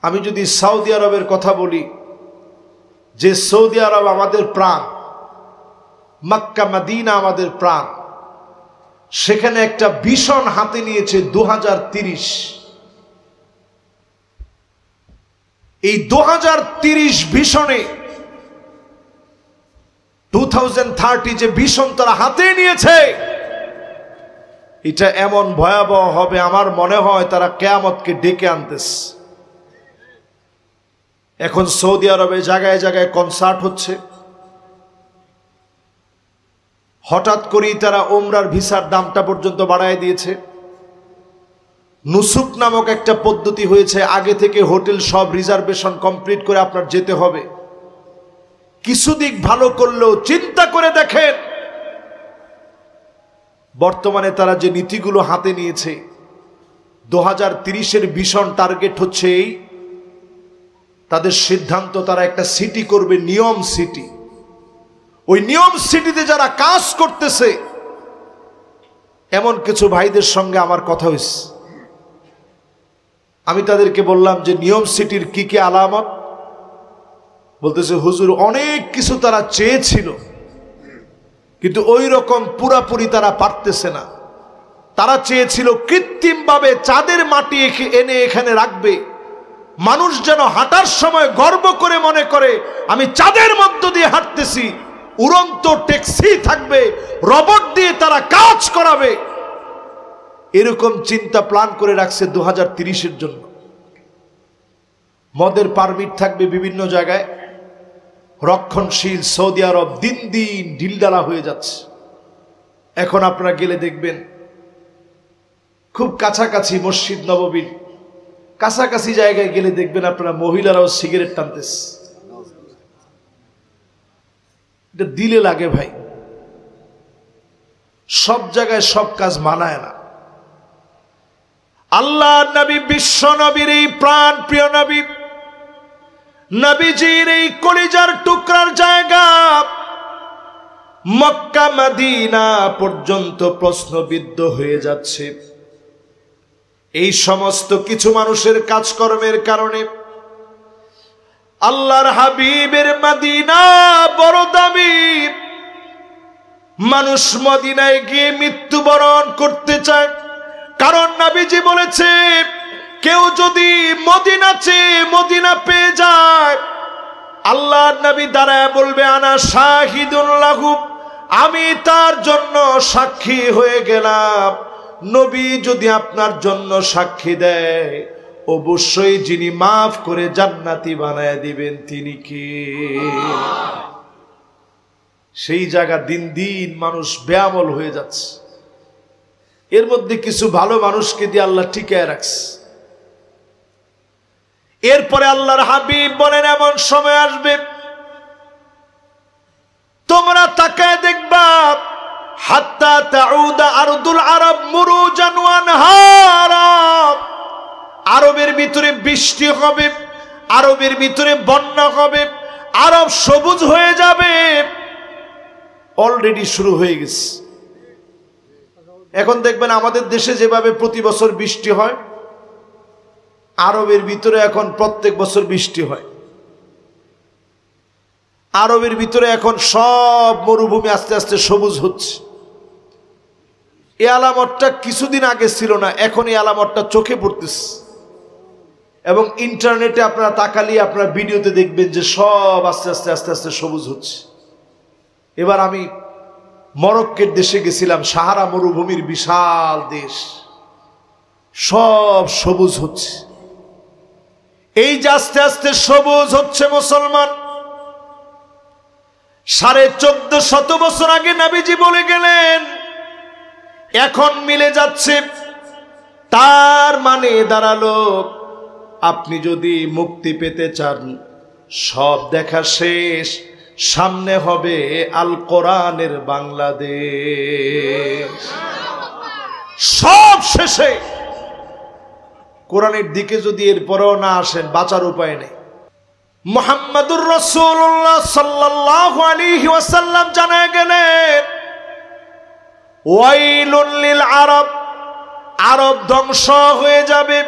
আমি যদি সৌদি আরবের কথা বলি, যে সৌদি আরব আমাদের প্রাণ, মক্কা মদিনা আমাদের প্রাণ, সেখানে একটা ভীষণ হাতে নিয়েছে 2030। এই 2030 ভীষণে 2030 যে ভীষণ তারা হাতে নিয়েছে, এটা এমন ভয়াবহ হবে, আমার মনে হয় তারা কিয়ামতকে ডেকে আনতেছে। এখন সৌদি আরবে জায়গায় জায়গায় কনসার্ট হচ্ছে। হঠাৎ করেই তারা ওমরার ভিসার দামটা পর্যন্ত বাড়ায় দিয়েছে। নুসুক নামক একটা পদ্ধতি হয়েছে, আগে থেকে হোটেল সব রিজার্ভেশন কমপ্লিট করে আপনার যেতে হবে। কিছু দিক ভালো করলেও চিন্তা করে দেখেন, বর্তমানে তারা যে নীতিগুলো হাতে নিয়েছে, 2030-এর ভীষণ টার্গেট হচ্ছে এই, তাদের সিদ্ধান্ত তারা একটা সিটি করবে, নিয়ম সিটি। ওই নিয়ম সিটিতে যারা কাজ করতেছে, এমন কিছু ভাইদের সঙ্গে আমার কথা হয়েছে। আমি তাদেরকে বললাম যে নিয়ম সিটির কি কি আলামত। বলতেছে, হুজুর অনেক কিছু তারা চেয়েছিল, কিন্তু ওই রকম পুরাপুরি তারা পারতেছে না। তারা চেয়েছিল কৃত্রিমভাবে চাঁদের মাটি এনে এখানে রাখবে, মানুষ যেন হাঁটার সময় গর্ব করে মনে করে আমি চাঁদের মধ্য দিয়ে হাঁটতেছি। উড়ন্ত ট্যাক্সি থাকবে, রোবট দিয়ে তারা কাজ করাবে, এরকম চিন্তা প্ল্যান করে রাখছে 2030-এর জন্য। মদের পারমিট থাকবে বিভিন্ন জায়গায়। রক্ষণশীল সৌদি আরব দিন দিন ঢিলঢালা হয়ে যাচ্ছে। এখন আপনারা গেলে দেখবেন, খুব কাছাকাছি মসজিদ নববীর কাছাকাছি জায়গায় গেলে দেখবেন আপনারা মহিলারাও সিগারেট টানতেছে। এটা দিলে লাগে ভাই, সব জায়গায় সব কাজ মানায় না। আল্লাহ নবী, বিশ্ব নবীর এই প্রাণ প্রিয় নবী, নবীজির এই কলিজার টুকরার জায়গা মক্কা মদিনা পর্যন্ত প্রশ্নবিদ্ধ হয়ে যাচ্ছে। এই সমস্ত কিছু মানুষের কাজকর্মের কারণে আল্লাহর হাবিবের মদিনা বড় দামি। মানুষ মদিনায় গিয়ে মৃত্যুবরণ করতে চায়, কারণ নবীজি বলেছে, কেউ যদি মদিনা চেয়ে মদিনা পেয়ে যায়, আল্লাহর নবী দাঁড়ায় বলবে, আনা শাহিদুন লাহু, আমি তার জন্য সাক্ষী হয়ে গেলাম। নবী যদি আপনার জন্য সাক্ষী দেয়, অবশ্যই যিনি মাফ করে জান্নাতি বানায় দিবেন তিনি কে? সেই জায়গা দিন দিন মানুষ বেআমল হয়ে যাচ্ছে। এর মধ্যে কিছু ভালো মানুষকে দিয়ে আল্লাহ টিকায় রাখছে। এরপরে আল্লাহর হাবিব বলেন, এমন সময় আসবে তোমরা তাকায় দেখবা, হাত্তা তাউদা আরদুল আরব মুরুজান ওয়া আনহারা, আরবের ভিতরে বৃষ্টি হবে, আরবের ভিতরে বন্যা হবে, আরব সবুজ হয়ে যাবে। অলরেডি শুরু হয়ে গেছে। এখন দেখবেন আমাদের দেশে যেভাবে প্রতি বছর বৃষ্টি হয়, আরবের ভিতরে এখন প্রত্যেক বছর বৃষ্টি হয়। আরবের ভিতরে এখন সব মরুভূমি আস্তে আস্তে সবুজ হচ্ছে। এই আলামতটা কিছুদিন আগে ছিল না, এখন এই আলামতটা চোখে পড়তেছে। এবং ইন্টারনেটে আপনারা তাকালে আপনারা ভিডিওতে দেখবেন যে সব আস্তে আস্তে আস্তে আস্তে সবুজ হচ্ছে। এবার আমি মরক্কোর দেশে গেছিলাম, সাহারা মরুভূমির বিশাল দেশ, সব সবুজ হচ্ছে। এই যে আস্তে আস্তে সবুজ হচ্ছে মুসলমান, 1450 বছর আগে নবীজি বলে গেলেন, এখন মিলে যাচ্ছে। তার মানে দাঁড়ালো, আপনি যদি মুক্তি পেতে চান, সব দেখা শেষ, সামনে হবে আল কোরআনের বাংলাদেশ। সব শেষে কোরআনের দিকে যদি এরপরেও না আসেন, বাঁচার উপায় নেই। মুহাম্মাদুর রাসূলুল্লাহ সাল্লাল্লাহু আলাইহি ওয়াসাল্লাম জানায় গেলেন, ওয়াইলুল লিল আরব, আরব ধ্বংস হয়ে যাবে,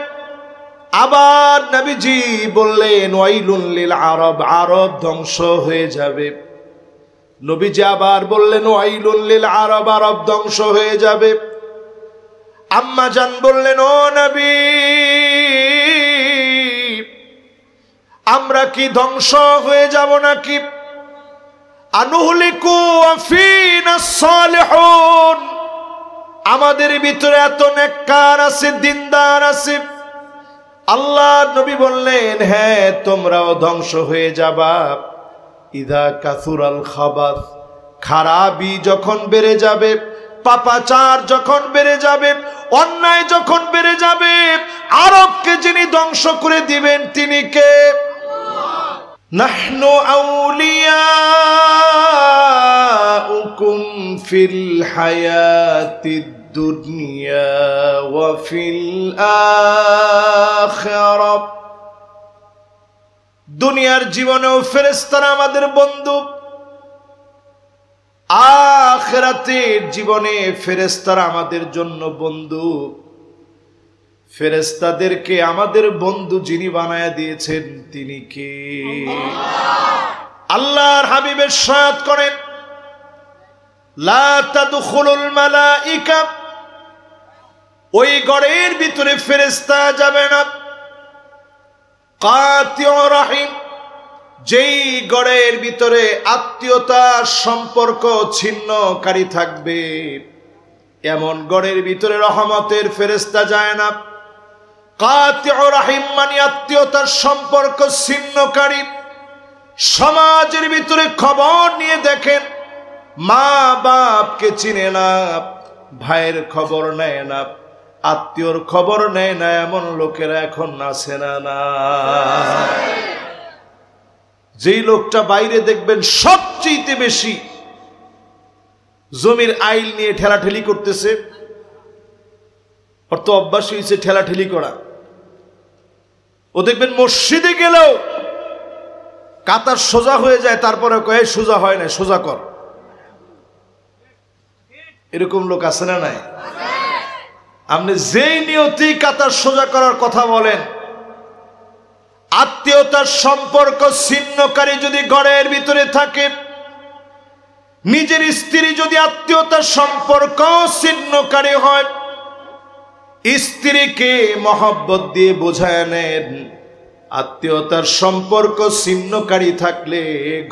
আবার নবীজি বললেন ওয়াইলুন লিল আরব, আরব ধ্বংস হয়ে যাবে। নবীজি আবার বললেন ওয়াইলুন লিল আরব, আরব ধ্বংস হয়ে যাবে। আম্মা জান বললেন ও নবী, আমরা কি ধ্বংস হয়ে যাব নাকি? আনুহলিকু ফিনাস সালিহুন, আমাদের ভিতরে এত নেককার আছে, দিনদার আছে। আল্লাহ নবী বললেন হ্যাঁ, তোমরাও ধ্বংস হয়ে যাবা। ইদা কাসুরাল খাবাস, খারাপি যখন বেড়ে যাবে, পাপাচার যখন বেড়ে যাবে, অন্যায় যখন বেড়ে যাবে, আরবকে যিনি ধ্বংস করে দিবেন তিনি কে? নাহনু আউলিয়াউকুম ফিল হায়াতিদ দুনিয়া ওয়া ফিল আখিরাহ, দুনিয়ার জীবনেও ফেরেশতারা আমাদের বন্ধু, আখিরাতের জীবনে ফেরেশতারা আমাদের জন্য বন্ধু। ফেরেশতাদেরকে আমাদের বন্ধু যিনি বানায়া দিয়েছেন তিনি কে? আল্লাহর হাবিবের সাথ করেন লা তাদখুলুল মালাইকা, ওই ঘরের ভিতরে ফেরেশতা যাবে না। কাতিউর রহিম, যেই ঘরের ভিতরে আত্মীয়তার সম্পর্ক ছিন্নকারী থাকবে, এমন ঘরের ভিতরে রহমতের ফেরেশতা যায় না। কাতিউর রহিম মানে আত্মীয়তার সম্পর্ক ছিন্নকারী। সমাজের ভিতরে খবর নিয়ে দেখেন, মা বাপকে চিনে না, ভাইয়ের খবর নেয় না, আত্মীয়র খবর নেয় না, এমন লোকেরা এখন আছে না? না, যেই লোকটা বাইরে দেখবেন সবচেয়ে বেশি জমির আইল নিয়ে ঠেলাঠেলি করতেছে, ওর তো অভ্যাস হয়েছে ঠেলাঠেলি করা। ও দেখবেন মসজিদে গেলেও কাতার সোজা হয়ে যায়, তারপরে কয়ে সোজা হয় না, সোজা কর। এরকম লোক আছে না নাই? আপনি যেই নিয়তেই কাতার সোজা করার কথা বলেন, আত্মীয়তার সম্পর্ক ছিন্নকারী যদি ঘরের ভিতরে থাকে, নিজের স্ত্রী যদি আত্মীয়তার সম্পর্ক ছিন্নকারী হয়, স্ত্রীকে মহব্বত দিয়ে বোঝায় নেন। আত্মীয়তার সম্পর্ক ছিন্নকারী থাকলে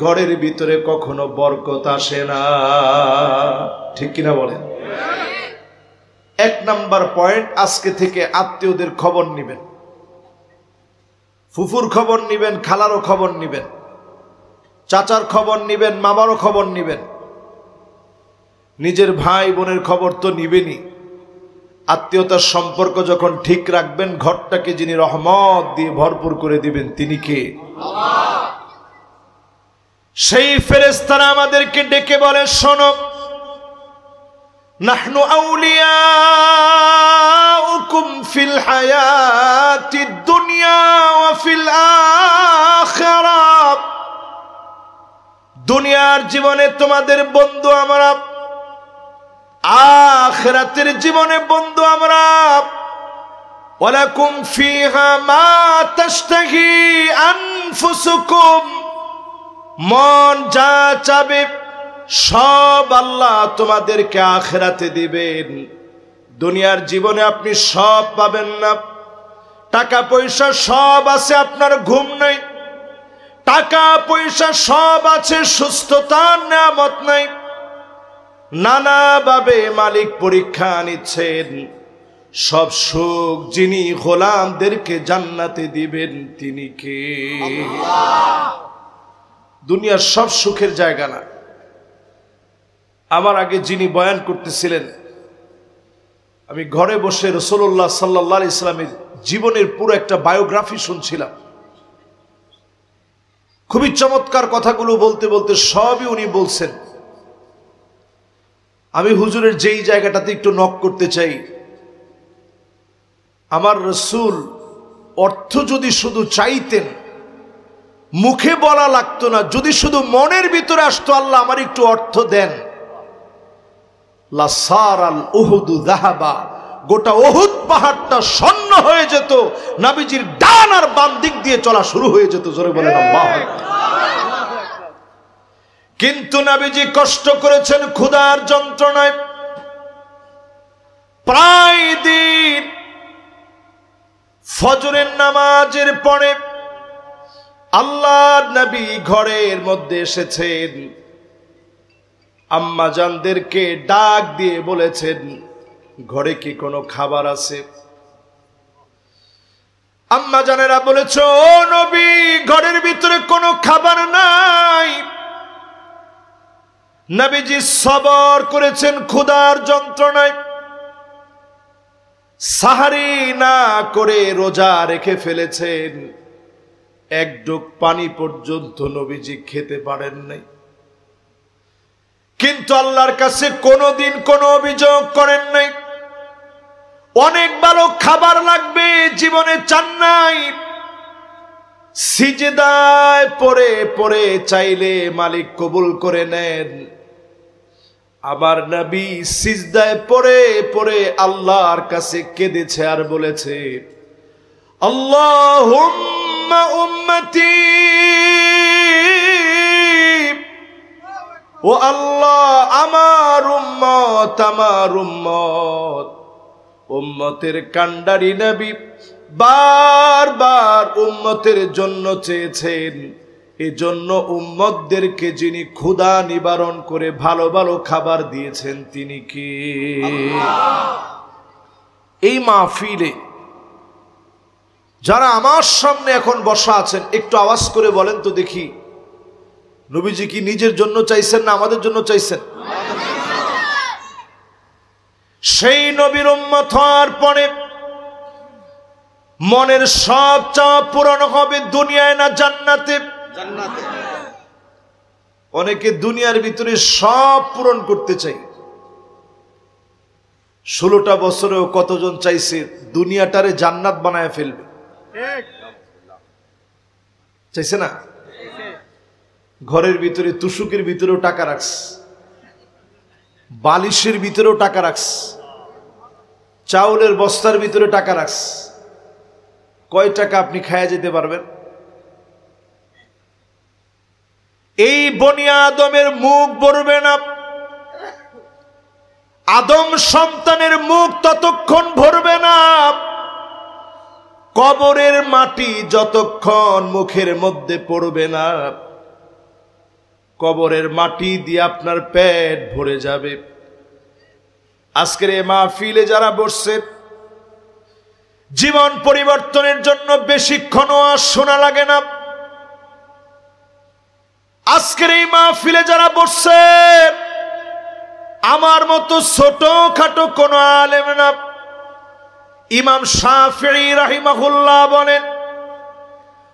ঘরের ভিতরে কখনো বরকত আসে না। ঠিক কিনা বলেন? এক নাম্বার পয়েন্ট, আজকে থেকে আত্মীয়দের খবর নিবেন। ফুফুর খবর নিবেন, খালারও খবর নিবেন, চাচার খবর নিবেন, মামারও খবর নিবেন। নিজের ভাই বোনের খবর তো নিবেনই। আত্মীয়তার সম্পর্ক যখন ঠিক রাখবেন, ঘরটাকে যিনি রহমত দিয়ে ভরপুর করে দিবেন তিনি কে? সেই ফেরেশতারা আমাদেরকে ডেকে বলে, শোনো, নাহনু আউলিয়াউকুম ফিল হায়াতিদ দুনিয়া ওয়া ফিল আখিরাহ, দুনিয়ার জীবনে তোমাদের বন্ধু আমরা, আখিরাতের জীবনে বন্ধু আমরা। ওয়ালাকুম ফিহা মা তাশতাহি আনফুসুকুম, মন যা চাবে সব আল্লাহ তোমাদেরকে আখিরাতে দিবেন। দুনিয়ার জীবনে আপনি সব পাবেন না। টাকা পয়সা সব আছে, আপনার ঘুম নাই। টাকা পয়সা সব আছে, সুস্থতার নিয়ামত নাই। নানাভাবে মালিক পরীক্ষা নিচ্ছেন। সব সুখ যিনি গোলামদেরকে জান্নাতে দিবেন তিনি কে? দুনিয়ার সব সুখের জায়গা না। আমার আগে যিনি বয়ান করতেছিলেন, আমি ঘরে বসে রাসূলুল্লাহ সাল্লাল্লাহু আলাইহি সাল্লামের জীবনের পুরো একটা বায়োগ্রাফি শুনছিলাম। খুবই চমৎকার কথাগুলো বলতে বলতে সবই উনি বলছেন। আমি হুজুরের যেই জায়গাটাতে একটু নক করতে চাই, আমার রাসূল অর্থ যদি শুধু চাইতেন, মুখে বলা লাগতো না, যদি শুধু মনের ভিতরে আসতো, আল্লাহ আমার একটু অর্থ দেন, লাসারাল উহুদু যাহাবা গোটা উহুদ পাহাড়টা স্বর্ণ হয়ে যেত, নবীজির ডান আর বাম দিক দিয়ে চলা শুরু হয়ে যেত। জোরে বলেন আল্লাহু আকবার। কিন্তু নবীজি কষ্ট করেছেন ক্ষুধার যন্ত্রণায়, প্রায় দিন ফজরের নামাজের পরে আল্লাহর নবী ঘরের মধ্যে এসেছেন, আম্মা জানদেরকে ডাক দিয়ে বলেছেন, ঘরে কি কোনো খাবার আছে? আম্মা জানেরা বলেছে, ও নবী, ঘরের ভিতরে কোনো খাবার নাই। নবীজি সবর করেছেন ক্ষুধার যন্ত্রণায়, সাহারি না করে রোজা রেখে ফেলেছেন, এক ঢোক পানি পর্যন্ত নবীজি খেতে পারেন নাই। কিন্তু আল্লাহর কাছে কোনোদিন কোনো অভিযোগ করেন নাই, অনেক ভালো খাবার লাগবে, জীবনে চান নাই। সিজদায় পড়ে পড়ে চাইলে মালিক কবুল করে নেন। আমার নবী সিজদায় পড়ে পড়ে আল্লাহর কাছে কেঁদেছে আর বলেছে, আল্লাহুম্মা উম্মতি, ও আল্লাহ আমার উম্মত, আমার উম্মত। উম্মতের কান্ডারি নবী বারবার উম্মতের জন্য চেয়েছেন, এজন্য উম্মতদেরকে যিনি ক্ষুধা নিবারণ করে ভালো ভালো খাবার দিয়েছেন তিনি কে? এই মাহফিলে যারা আমার সামনে এখন বসা আছেন, একটু আওয়াজ করে বলেন তো দেখি, নবীজি কি নিজের জন্য চাইছেন না আমাদের জন্য চাইছেন? সেই নবীর উম্মত হওয়ার পরে মনের সব চাওয়া পূরণ হবে দুনিয়ায় না জান্নাতে? জান্নাতে। অনেকে দুনিয়ার ভিতরে সব পূরণ করতে চাই। 16টা বছরেও কতজন চাইছে দুনিয়াটারে জান্নাত বানায় ফেলবে? চাইছে না? ঘরের ভিতরে তুষুকের ভিতরেও টাকা রাখছে, বালিশের ভিতরেও টাকা রাখছে, চাউলের বস্তার ভিতরে টাকা রাখছে। কয় টাকা আপনি খায়া যেতে পারবেন? এই বনি আদমের মুখ ভরবে না, আদম সন্তানের মুখ ততক্ষণ ভরবে না, কবরের মাটি যতক্ষণ মুখের মধ্যে পড়বে না, কবরের মাটি দিয়ে আপনার পেট ভরে যাবে। আজকের এই মাহফিলে যারা বসছে, জীবন পরিবর্তনের জন্য বেশিক্ষণ আর শোনা লাগে না। আজকের এই মাহফিলে যারা বসছে, আমার মতো ছোট খাটো কোন আলেম না। ইমাম শাফিঈ রাহিমাহুল্লাহ বলেন,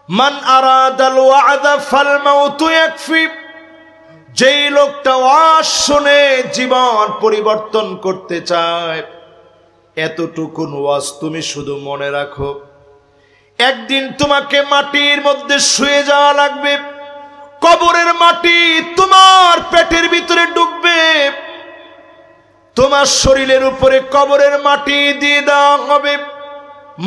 মান আরাদাল ওয়া'দা ফাল মাউতু ইয়াকফি। যেই লোকটা ওয়াজ শুনে জীবন পরিবর্তন করতে চায়, এতটুকুন ওয়াজ তুমি শুধু মনে রাখো, একদিন তোমাকে মাটির মধ্যে শুয়ে যাওয়া লাগবে, কবরের মাটি তোমার পেটের ভিতরে ঢুকবে, তোমার শরীরের উপরে কবরের মাটি দিয়ে দেওয়া হবে,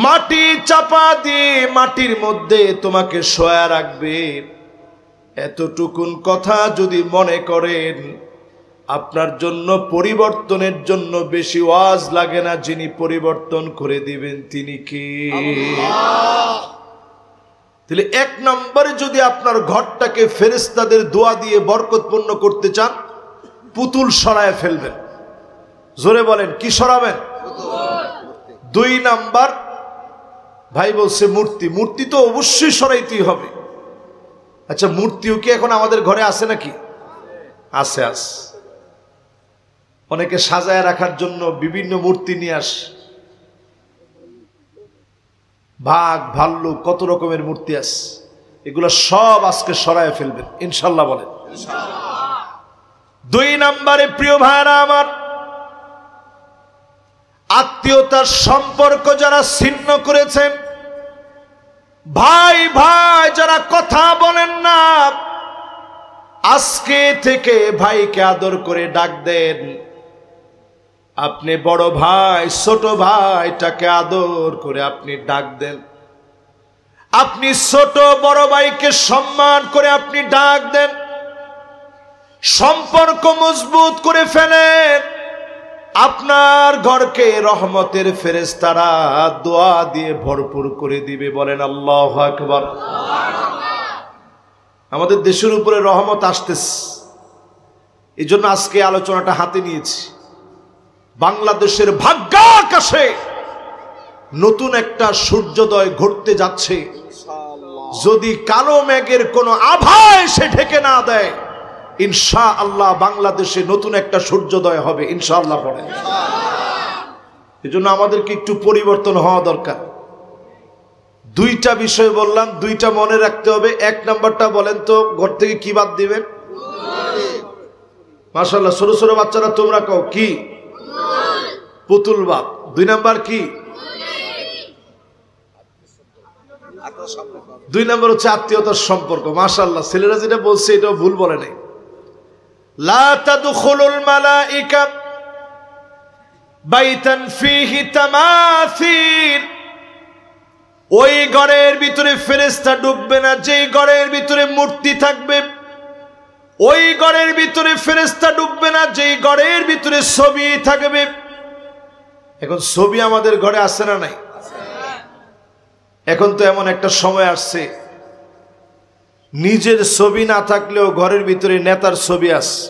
মাটি চাপা দিয়ে মাটির মধ্যে তোমাকে শোয়া রাখবে। এতটুকুন কথা যদি মনে করেন, আপনার জন্য পরিবর্তনের জন্য বেশি ওয়াজ লাগে না। যিনি পরিবর্তন করে দিবেন তিনি কে? তাহলে এক নম্বরে যদি আপনার ঘরটাকে ফেরেশতাদের দোয়া দিয়ে বরকতপূর্ণ করতে চান, পুতুল সরায় ফেলবেন। জোরে বলেন, কি সরাবেন? 2 নাম্বার, ভাই বলছে মূর্তি। মূর্তি তো অবশ্যই সরাইতেই হবে। আচ্ছা, মূর্তিও কি এখন আমাদের ঘরে আছে নাকি? আছে, আছে। অনেকে সাজায় রাখার জন্য বিভিন্ন মূর্তি নিয়ে আসে, বাঘ ভাল্লুক কত রকমের মূর্তি আছে। এগুলো সব আজকে সরায় ফেলবেন ইনশাল্লাহ বলেন। 2 নম্বরে প্রিয় ভাইরা আমার, আত্মীয়তার সম্পর্ক যারা ছিন্ন করেছেন, ভাই ভাই যারা কথা বলেন না, আজকে থেকে ভাইকে আদর করে ডাক দেন। আপনি বড় ভাই ছোট ভাইটাকে আদর করে আপনি ডাক দেন, আপনি ছোট বড় ভাইকে সম্মান করে আপনি ডাক দেন, সম্পর্ক মজবুত করে ফেলেন। আপনার ঘরকে রহমতের ফেরেশতারা দোয়া দিয়ে ভরপুর করে দিবে। বলেন আল্লাহু আকবার। আমাদের দেশের উপরে রহমত আসতেছে, এই জন্য আজকে আলোচনাটা হাতে নিয়েছি। বাংলাদেশের ভাগ্যাকাশে নতুন একটা সূর্যোদয় ঘটতে যাচ্ছে। যদি কালো মেঘের কোনো আভা এসে ঢেকে না দেয়, ইনশাআল্লাহ বাংলাদেশে নতুন একটা সূর্যোদয় হবে ইনশাআল্লাহ। পড়ে এই জন্য আমাদেরকে একটু পরিবর্তন হওয়া দরকার। দুইটা বিষয় বললাম, দুইটা মনে রাখতে হবে। এক নাম্বারটা বলেন তো, ঘর থেকে কি বাদ দিবেন? মাশাআল্লাহ, ছোট ছোট বাচ্চারা তোমরা কও কি? পুতুল বাদ। দুই নাম্বার কি? দুই নাম্বার হচ্ছে আত্মীয়তার সম্পর্ক। মাশাআল্লাহ, ছেলেরা যেটা বলছে এটাও ভুল বলে নাই। লা তাদখুলুল মালাইকা বাইতান ফীহি তামাসিল, ওই ঘরের ভিতরে ফেরেশতা ঢুকবে না যেই ঘরের ভিতরে মূর্তি থাকবে। ওই ঘরের ভিতরে ফেরেশতা ঢুকবে না যেই ঘরের ভিতরে ছবি থাকবে। এখন ছবি আমাদের ঘরে আছে না নাই? এখন তো এমন একটা সময় আসছে, নিজের ছবি না থাকলেও ঘরের ভিতরে নেতার ছবি আছে।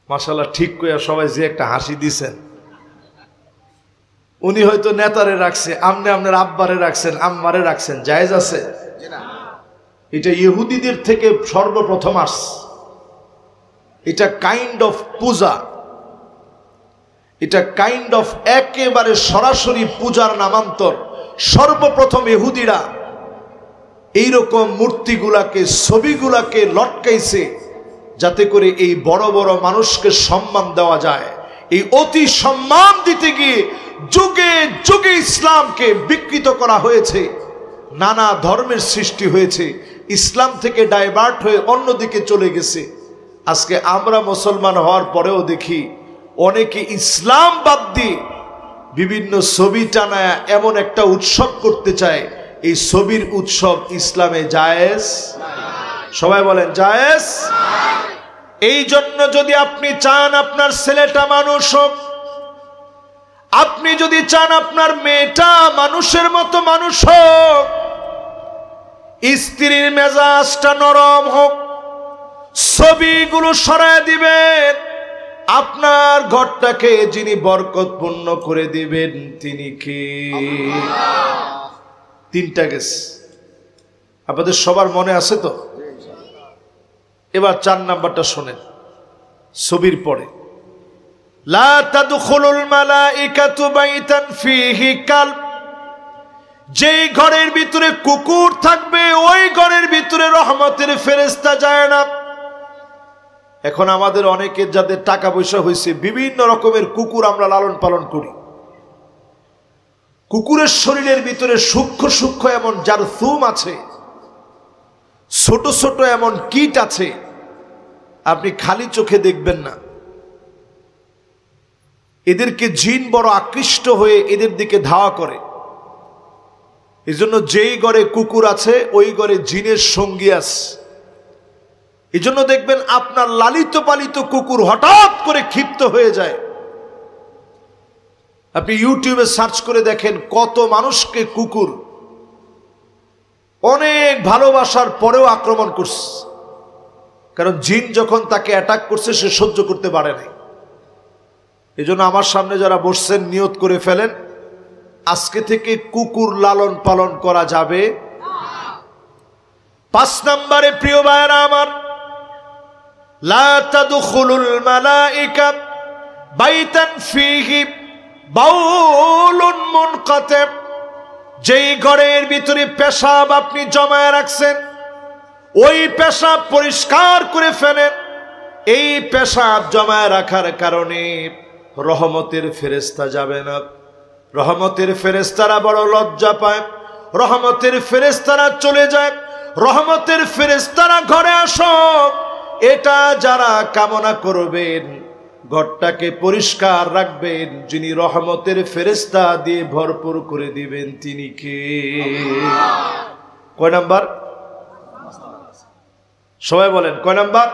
মাশাআল্লাহ, ঠিক কইয়া সবাই যে একটা হাসি দিছেন। উনি হয়তো নেতারে রাখছে, আপনি আপনার আব্বারে রাখছেন, আম্মারে রাখছেন, জায়েজ আছে? এটা ইহুদিদের থেকে সর্বপ্রথম আসছে। এটা কাইন্ড অফ পূজা, এটা কাইন্ড অফ একেবারে সরাসরি পূজার নামান্তর। সর্বপ্রথম ইহুদিরা এইরকম মূর্তিগুলাকে, ছবিগুলাকে লটকাইছে যাতে করে এই বড় বড় মানুষকে সম্মান দেওয়া যায়। এই অতি সম্মান দিতে গিয়ে যুগে যুগে ইসলামকে বিকৃত করা হয়েছে, নানা ধর্মের সৃষ্টি হয়েছে, ইসলাম থেকে ডাইভার্ট হয়ে অন্যদিকে চলে গেছে। আজকে আমরা মুসলমান হওয়ার পরেও দেখি অনেকে ইসলাম বাদ দিয়ে বিভিন্ন ছবি টানায় এমন একটা উৎসব করতে চায়। এই ছবির উৎসব ইসলামে জায়েজ? সবাই বলেন জায়েজ। এই জন্য যদি আপনি চান আপনার ছেলেটা মানুষ হোক, আপনি যদি চান আপনার মেয়েটা মানুষের মতো মানুষ হোক, স্ত্রীর মেজাজটা নরম হোক, ছবিগুলো সরায় দিবেন। আপনার ঘরটাকে যিনি বরকতপূর্ণ করে দিবেন তিনি কি? তিনটা গেছে, আপনাদের সবার মনে আছে তো? এবার 4 নাম্বারটা শোনেন ছবির পরে। লা তাদখুলুল মালাইকাতু বাইতান ফীহি কালব, যেই ঘরের ভিতরে কুকুর থাকবে ওই ঘরের ভিতরে রহমতের ফেরেশতা যায় না। এখন আমাদের অনেকের যাদের টাকা পয়সা হয়েছে, বিভিন্ন রকমের কুকুর আমরা লালন পালন করি। কুকুরের শরীরের ভিতরে সূক্ষ্ম সূক্ষ্ম এমন জারথুম আছে, ছোট ছোট এমন কীট আছে, আপনি খালি চোখে দেখবেন না। এদেরকে জিন বড় আকৃষ্ট হয়ে এদের দিকে ধাওয়া করে। এজন্য যেই ঘরে কুকুর আছে ওই ঘরে জিনের সঙ্গী আছে। এজন্য দেখবেন আপনার লালিত পালিত কুকুর হঠাৎ করে ক্ষিপ্ত হয়ে যায়। আপনি ইউটিউবে সার্চ করে দেখেন কত মানুষকে কুকুর অনেক ভালোবাসার পরেও আক্রমণ করছে। কারণ জিন যখন তাকে অ্যাটাক করছে সে সহ্য করতে পারে নাই। এজন্য আমার সামনে যারা বসছেন নিয়ত করে ফেলেন, আজকে থেকে কুকুর লালন পালন করা যাবে। 5 নম্বরে প্রিয় ভাইরা আমার, লা তাদখুলুল মালাইকা বাইতান ফীহি বাউলুন মুনকাতি, যেই ঘরের ভিতরে পেশাব আপনি জমায় রাখছেন ওই পেশাব পরিষ্কার করে ফেলেন। এই পেশাব জমায় রাখার কারণে রহমতের ফেরেশতা যাবে না। রহমতের ফেরেশতারা বড় লজ্জা পায়, রহমতের ফেরেশতারা চলে যায়। রহমতের ফেরেশতারা ঘরে আসো, এটা যারা কামনা করবেন ঘরটাকে পরিষ্কার রাখবেন, যিনি রহমতের ফেরেশতা দিয়ে ভরপুর করে দিবেন তিনি কে? কয় নাম্বার? সবাই বলেন কয় নাম্বার?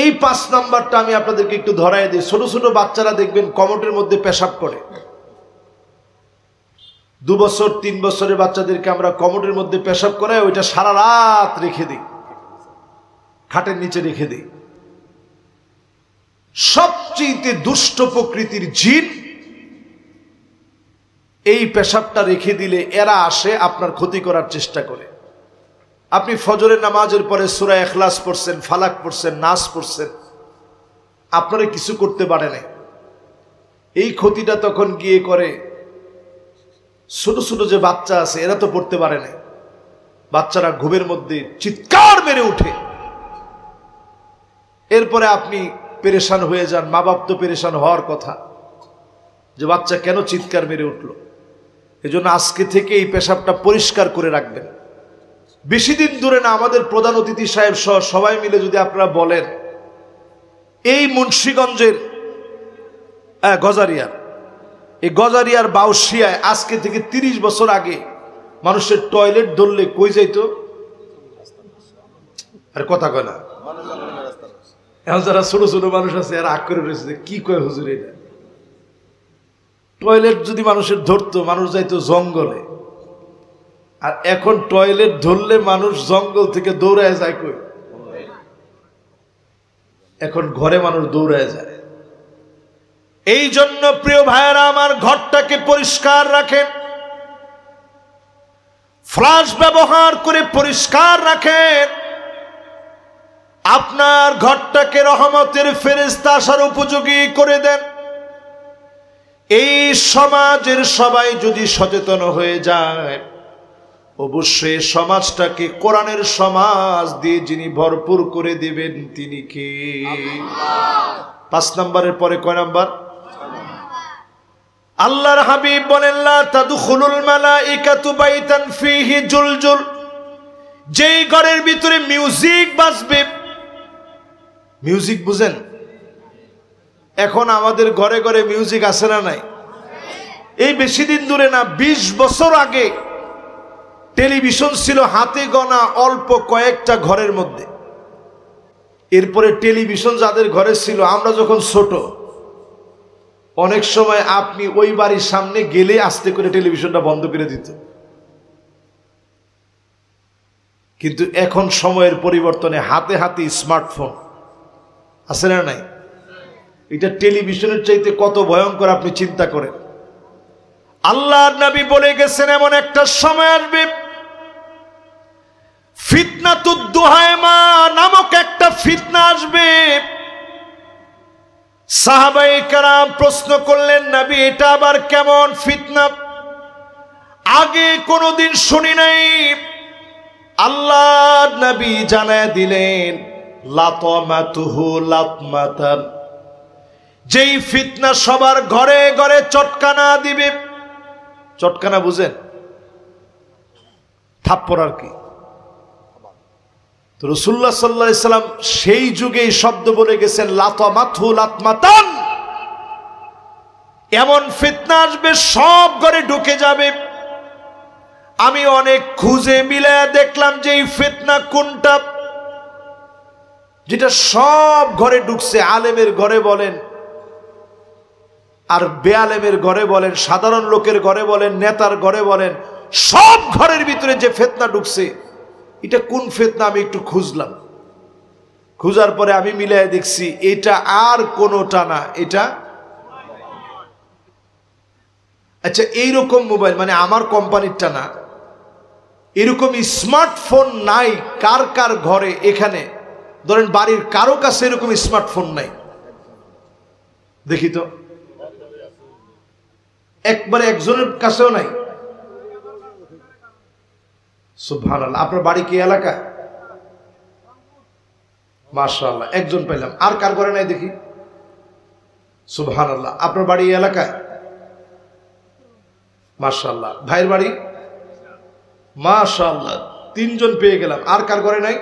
এই 5 নাম্বারটা আমি আপনাদেরকে একটু ধরাই দিই। ছোট ছোট বাচ্চারা দেখবেন কমোটের মধ্যে পেশাব করে। 2 বছর 3 বছরের বাচ্চাদেরকে আমরা কমোটের মধ্যে পেশাব করাই, ওইটা সারা রাত রেখে দিই, খাটের নিচে রেখে দিই। সবচেয়ে দুষ্ট প্রকৃতির জিন এই পেশাবটা রেখে দিলে এরা আসে আপনার ক্ষতি করার চেষ্টা করে। আপনি ফজরের নামাজের পরে সূরা ইখলাস পড়ছেন, ফালাক পড়ছেন, নাস পড়ছেন, আপনারা কিছু করতে পারে না। এই ক্ষতিটা তখন গিয়ে করে ছোট ছোট যে বাচ্চা আছে, এরা তো পড়তে পারে না। বাচ্চারা ঘুমের মধ্যে চিৎকার মেরে উঠে, এরপরে আপনি পেরেশান হয়ে যান। মা বাপ তো পেরেশান হওয়ার কথা যে বাচ্চা কেন চিৎকার মেরে উঠলো। এজন্য আজকে থেকে এই পেশাবটা পরিষ্কার করে রাখবেন। বেশি দিন দূরে না, আমাদের প্রধান অতিথি সাহেব সহ সবাই মিলে যদি আপনারা বলেন, এই মুন্সিগঞ্জের গজারিয়ার, এই গজারিয়ার বাউশিয়ায় আজকে থেকে 30 বছর আগে মানুষের টয়লেট ধরলে কই যাইতো? আর কথা কয় না। এখন যারা ছোট ছোট মানুষ আছে এরা আগ করে রয়েছে, কি কয় হুজুর এটা? টয়লেট যদি মানুষের ধরতো, মানুষ যাইতো জঙ্গলে। আর এখন টয়লেট ধরলে মানুষ জঙ্গল থেকে দৌড়ায় যায় কই? এখন ঘরে মানুষ দৌড়ায় যায়। এই জন্য প্রিয় ভাইয়েরা আমার, ঘরটাকে পরিষ্কার রাখেন, ফ্লাশ ব্যবহার করে পরিষ্কার রাখেন। আপনার ঘরটাকে রহমতের ফেরেশতা আসার উপযোগী করে দেন। এই সমাজের সবাই যদি সচেতন হয়ে যায়, অবশ্যই সমাজটাকে কোরআনের সমাজ দিয়ে যিনি ভরপুর করে দিবেন তিনি কে? 5 নাম্বারের পরে কয় নাম্বার? আল্লাহর হাবিব বলেন, লা তাদখুলুল মালাইকাতু বাইতান ফীহি জুলজুল। যেই ঘরের ভিতরে মিউজিক বাজবে, মিউজিক বুঝেন? এখন আমাদের ঘরে ঘরে মিউজিক আছে না নাই? এই বেশি দিন দূরে না, 20 বছর আগে টেলিভিশন ছিল হাতে গোনা অল্প কয়েকটা ঘরের মধ্যে। এরপরে টেলিভিশন যাদের ঘরে ছিল, আমরা যখন ছোট, অনেক সময় আপনি ওই বাড়ির সামনে গেলে আস্তে করে টেলিভিশনটা বন্ধ করে দিত। কিন্তু এখন সময়ের পরিবর্তনে হাতে হাতে স্মার্টফোন আছে না নাই? এটা টেলিভিশনের চাইতে কত ভয়ঙ্কর আপনি চিন্তা করেন। আল্লাহর নবী বলে গেছেন, এমন একটা সময় আসবে, ফিতনাতুদ দুহায়মা নামক একটা ফিতনা আসবে। সাহাবায়ে কেরাম প্রশ্ন করলেন, নবী এটা আবার কেমন ফিতনা? আগে কোনোদিন শুনি নাই। আল্লাহর নবী জানায় দিলেন, লাতমাতুহু লাতমাতান। যেই ফিতনা সবার ঘরে ঘরে চটকানা দিবে। চটকানা বুঝেন? থাপ্পড় আর কি। তো রাসূলুল্লাহ সাল্লাল্লাহু আলাইহি সাল্লাম সেই যুগে এই শব্দ বলে গেছেন, লাতমাতহু লাতমাতান। এমন ফিতনা আসবে সব ঘরে ঢুকে যাবে। আমি অনেক খুঁজে মিলায়া দেখলাম যে এই ফিতনা কোনটা, যেটা সব ঘরে ঢুকছে। আলেমের ঘরে বলেন আর বেআলেমের ঘরে বলেন, সাধারণ লোকের ঘরে বলেন, নেতার ঘরে বলেন, সব ঘরের ভিতরে যে ফিতনা ঢুকছে, এটা কোন ফিতনা আমি একটু খুঁজলাম। খুঁজার পরে আমি মিলাই দেখছি এটা আর কোনোটা না, এটা আচ্ছা এইরকম মোবাইল, মানে আমার কোম্পানিরটা না, এরকম স্মার্টফোন নাই কার কার ঘরে? এখানে ধরেন বাড়ির কারো কাছে এরকম স্মার্টফোন নাই, দেখি তো একবারে একজনের কাছেও নাই। সুবহানাল্লাহ। আপনার বাড়ি কি এলাকায়? মাশাআল্লাহ, একজন পেলাম। আর কার ঘরে নাই দেখি? সুবহানাল্লাহ। আপনার বাড়ি এলাকায়? মাশাআল্লাহ। ভাইয়ের বাড়ি? মাশাআল্লাহ, 3 জন পেয়ে গেলাম। আর কার ঘরে নাই?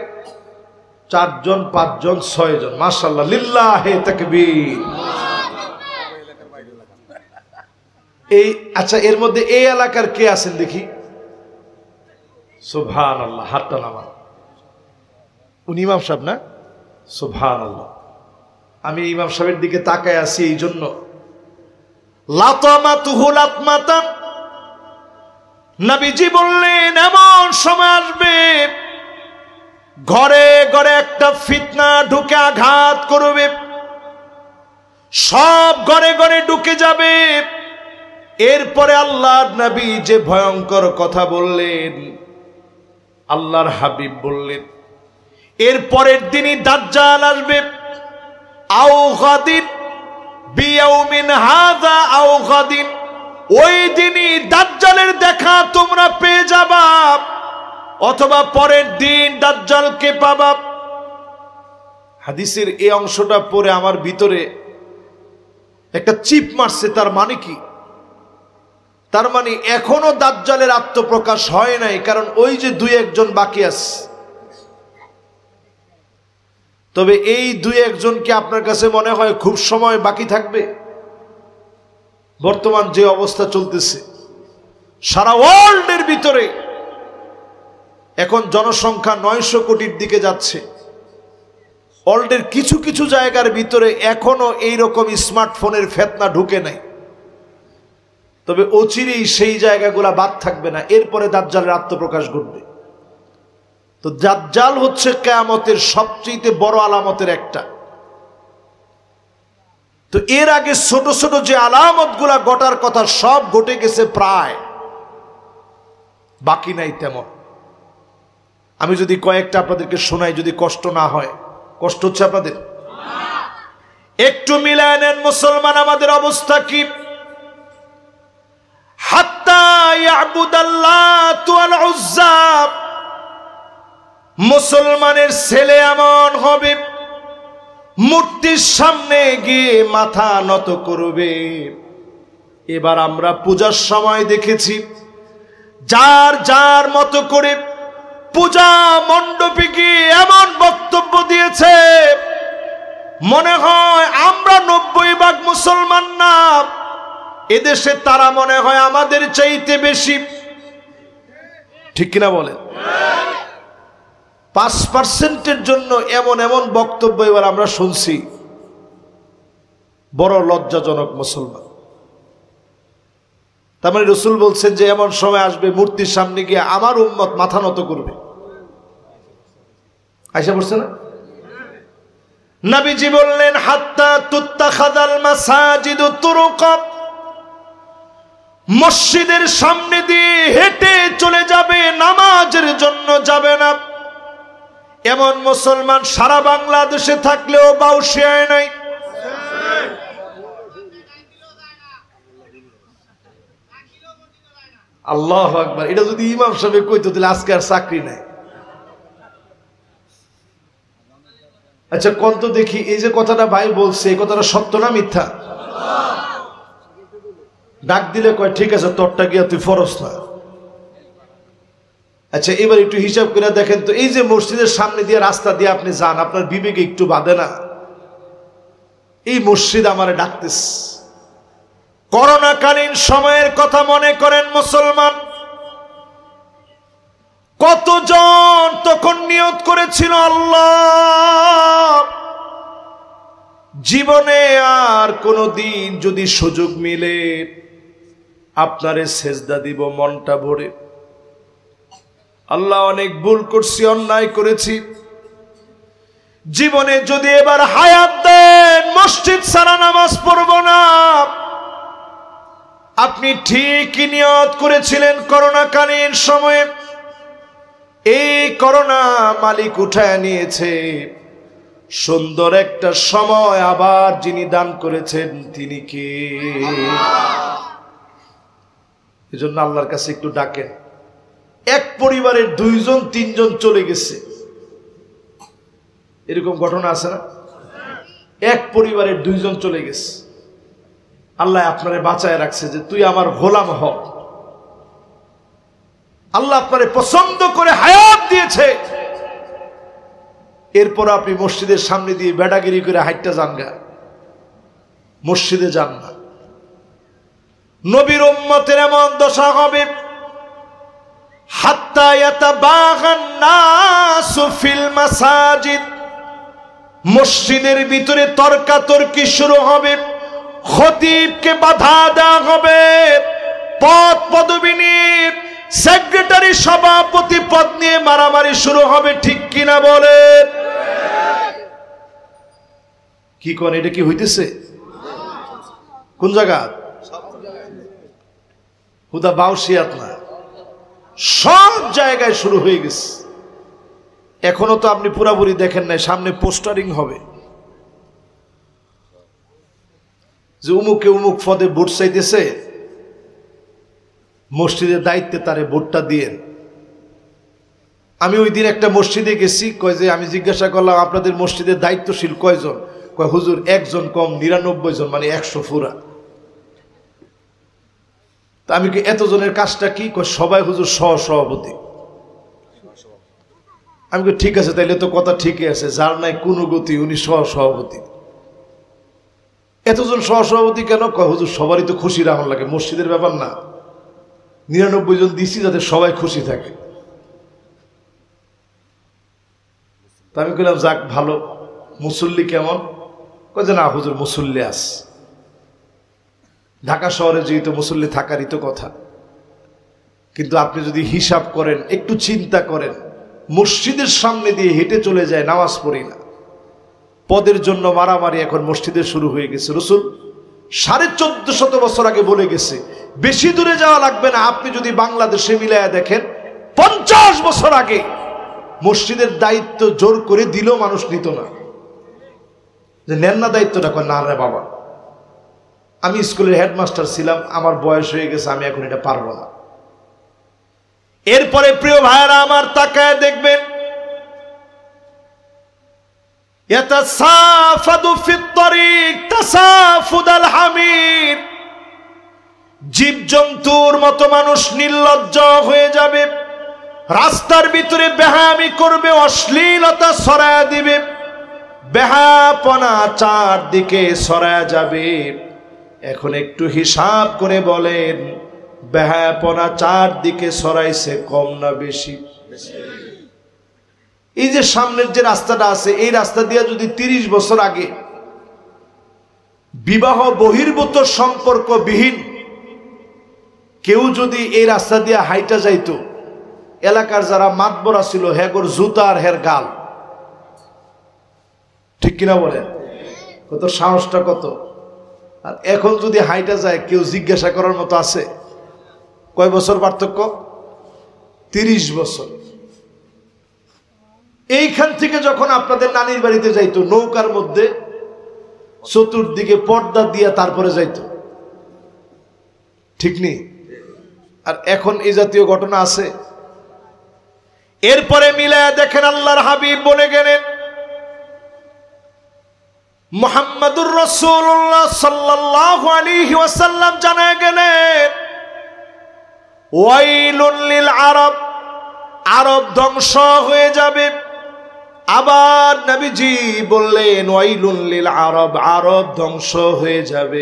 4 জন 5 জন 6 জন, মাশাআল্লাহ, লিল্লাহে তাকবীর। এই আচ্ছা, এর মধ্যে এই এলাকার কে আছেন দেখি? সুবহানাল্লাহ, হাতটা নামান। উনি ইমাম সাহেব না? সুবহানাল্লাহ। আমি ইমাম সাহেবের দিকে তাকায় আছি এই জন্য। লাতামাতুহু লাতমাতান, নবীজি বললেন এমন সময় আসবে ঘরে ঘরে একটা ফিতনা ঢুকে আঘাত করবে, সব ঘরে ঘরে ঢুকে যাবে। এরপরে আল্লাহর নবী যে ভয়ঙ্কর কথা বললেন, আল্লাহর হাবিব বললেন এর পরের দিনই দাজ্জাল আসবে। আও গাদিন বিয়াউমিন হাযা আও গাদিন, ওই দিনই দাজ্জালের দেখা তোমরা পেয়ে যাবা, অথবা পরের দিন দাজ্জালকে পাবা। হাদিসের এই অংশটা পড়ে আমার ভিতরে একটা চিপ মারছে। তার মানে কি? তার মানে এখনো দাজ্জালের আত্মপ্রকাশ হয় নাই, কারণ ওই যে 2-1 জন বাকি আছে। তবে এই 2-1 জনকে আপনার কাছে মনে হয় খুব সময় বাকি থাকবে? বর্তমান যে অবস্থা চলতেছে সারা ওয়ার্ল্ডের ভিতরে, এখন জনসংখ্যা 900 কোটির দিকে যাচ্ছে। ওয়ার্ল্ডের কিছু কিছু জায়গার ভিতরে এখনো এইরকম স্মার্টফোনের ফেতনা ঢুকে নাই। তবে অচিরেই সেই জায়গাগুলা বাদ থাকবে না, এরপরে দাজ্জালের আত্মপ্রকাশ ঘটবে। তো দাজ্জাল হচ্ছে কিয়ামতের সবচেয়ে বড় আলামতের একটা। তো এর আগে ছোট ছোট যে আলামতগুলা ঘটার কথা সব ঘটে গেছে, প্রায় বাকি নাই তেমন। আমি যদি কয়েকটা আপনাদেরকে শোনাই, যদি কষ্ট না হয়। কষ্ট হচ্ছে আপনাদের? একটু মিলায় নেন মুসলমান, আমাদের অবস্থা কি? হাত্তা ইয়াবুদাল্লাতু ওয়াল উজ্জা, মুসলমানের ছেলে এমন হবে মূর্তির সামনে গিয়ে মাথা নত করবে। এবার আমরা পূজার সময় দেখেছি যার যার মতো করে পূজা মণ্ডপে গিয়ে এমন বক্তব্য দিয়েছে মনে হয় আমরা 90% মুসলমান না, এদেশে তারা মনে হয় আমাদের চাইতে বেশি। ঠিক কিনা বলেন? 5%-এর জন্য এমন এমন বক্তব্য এবার আমরা শুনছি, বড় লজ্জাজনক। মুসলমান তার মানে রাসূল বলছেন যে এমন সময় আসবে মূর্তির সামনে গিয়ে আমার উম্মত মাথা নত করবে। আয়েশা বলছে না? নবীজি বললেন হাত্তা তুত্তাখাযাল মাসাজিদু তুরুকা, মসজিদের সামনে দিয়ে হেঁটে চলে যাবে, নামাজের জন্য যাবে না। এমন মুসলমান সারা বাংলাদেশে থাকলেও বাউশিয়ায় নাই। আল্লাহু আকবার। এটা যদি ইমাম সাহেব কইতো তাহলে আজকে আর চাকরি নাই। আচ্ছা কোন তো দেখি, এই যে কথাটা ভাই বলছে, এই কথাটা সত্য না মিথ্যা? ডাক দিলে কয় ঠিক আছে তোরটা গিয়া তুই ফরজ না। আচ্ছা এবার একটু হিসাব করে দেখেন তো, এই যে মসজিদের সামনে দিয়ে রাস্তা দিয়ে আপনি যান, আপনার বিবেকে একটু বাঁধে না? এই মসজিদ আমারে ডাকতেছে। করোনাকালীন সময়ের কথা মনে করেন মুসলমান, কতজন তখন নিয়ত করেছিল আল্লাহ জীবনে আর কোনদিন যদি সুযোগ মিলে আপনারে সেজদা দিব মনটা ভরে। আল্লাহ অনেক ভুল করছি, অন্যায় করেছি, জীবনে যদি এবার হায়াত দেন মসজিদ ছাড়া নামাজ পড়ব না। আপনি ঠিকই নিয়ত করেছিলেন করোনাকালীন সময়ে, এই করোনা মালিক উঠায় নিয়েছে। সুন্দর একটা সময় আবার যিনি দান করেছেন তিনি কে? এজন্য আল্লাহর কাছে একটু ডাকেন। এক পরিবারের 2 জন 3 জন চলে গেছে, এরকম ঘটনা আছে না? এক পরিবারের 2 জন চলে গেছে, আল্লাহ আপনারে বাঁচায় রাখছে যে তুই আমার গোলাম হ। আল্লাহ আপনারে পছন্দ করে হায়াত দিয়েছে, এরপর আপনি মসজিদের সামনে দিয়ে বেড়াগিরি করে হাইটটা যান গা, মসজিদে যান না। নবীর উম্মতের এমন দশা হবে হাত্তা ইয়াতাবাগান নাসু ফিল মাসাজিদ, মসজিদের ভিতরে তর্কাতর্কি শুরু হবে, খতিবকে বাধা দেওয়া হবে, পদ পদবি নিয়ে সেক্রেটারি সভাপতি পদ নিয়ে মারামারি শুরু হবে, ঠিক কিনা বলেন? কি কোন এটা কি হইতেছে? কোন জায়গা? হুদা বাউসিয়াত না, সব জায়গায় শুরু হয়ে গেছে। এখনো তো আপনি পুরাপুরি দেখেন নাই, সামনে পোস্টারিং হবে যে উমুকে উমুক পদে ভোট চাইতেছে, মসজিদের দায়িত্বে তারে ভোটটা দিয়েন। আমি ওই দিন একটা মসজিদে গেছি, কয় যে আমি জিজ্ঞাসা করলাম আপনাদের মসজিদের দায়িত্বশীল কয়জন? কয় হুজুর একজন কম 99 জন, মানে 100 পুরা। তা আমি কি এতজনের কাজটা কি? কয় সবাই হুজুর সহসভাপতি। আমি কি ঠিক আছে, তাইলে তো কথা ঠিকই আছে, যার নাই কোনো গতি উনি সহসভাপতি। এতজন সহসভাপতি কেন? কয় হুজুর সবারই তো খুশি রাখুন লাগে, মসজিদের ব্যাপার না, 99 জন দিছি যাতে সবাই খুশি থাকে। তা আমি কইলাম যাক ভালো। মুসল্লি কেমন? কয় যে না হুজুর মুসল্লি আস, ঢাকা শহরে যেহেতু মুসল্লি থাকারই তো কথা। কিন্তু আপনি যদি হিসাব করেন, একটু চিন্তা করেন, মসজিদের সামনে দিয়ে হেঁটে চলে যায়, নামাজ পড়ি না, পদের জন্য মারামারি এখন মসজিদে শুরু হয়ে গেছে। রসুল 1450 বছর আগে বলে গেছে, বেশি দূরে যাওয়া লাগবে না, আপনি যদি বাংলাদেশে মিলায়া দেখেন 50 বছর আগে মসজিদের দায়িত্ব জোর করে দিলেও মানুষ নিত না, যে নেন না দায়িত্বটা। কয় না রে বাবা, আমি স্কুলের হেডমাস্টার ছিলাম, আমার বয়স হয়ে গেছে, আমি এখন এটা পারবো না। এরপরে প্রিয় ভাইরা আমার তাকায় দেখবেন, ইয়াতাসাফাদু ফিত তরিক তাসাফুদাল হামির, জীবজন্তুর মতো মানুষ নির্লজ্জ হয়ে যাবে, রাস্তার ভিতরে বেহায়ামি করবে, অশ্লীলতা ছড়ায়া দিবে, বেহায়াপনা চারদিকে ছড়ায়া যাবে। এখন একটু হিসাব করে বলেন, বেহায়াপনা চারদিকে ছড়াইছে কম না বেশি? এই যে সামনের যে রাস্তাটা আছে, এই রাস্তা দিয়ে যদি 30 বছর আগে বিবাহ বহির্ভূত সম্পর্কবিহীন কেউ যদি এই রাস্তা দিয়ে হাইটা যাইতো, এলাকার যারা মাতবরা ছিল হেগর জুতা আর হের গাল, ঠিক কিনা বলেন? কত সাহসটা কত! আর এখন যদি হাইটা যায়, কেউ জিজ্ঞাসা করার মতো আছে? কয় বছর পার্থক্য? 30 বছর। এইখান থেকে যখন আপনাদের নানির বাড়িতে যাইতো, নৌকার মধ্যে চতুর্দিকে পর্দা দিয়ে তারপরে যাইতো, ঠিক নেই? আর এখন এই জাতীয় ঘটনা আছে? এরপরে মিলায়া দেখেন, আল্লাহর হাবিব বলে গেলেন, মুহাম্মাদুর রাসূলুল্লাহ সাল্লাল্লাহু আলাইহি ওয়াসাল্লাম জানায় গেলেন, ওয়াইলুন লিল আরব, আরব ধ্বংস হয়ে যাবে। আবার নবীজি বললেন, ওয়াইলুন লিল আরব, আরব ধ্বংস হয়ে যাবে।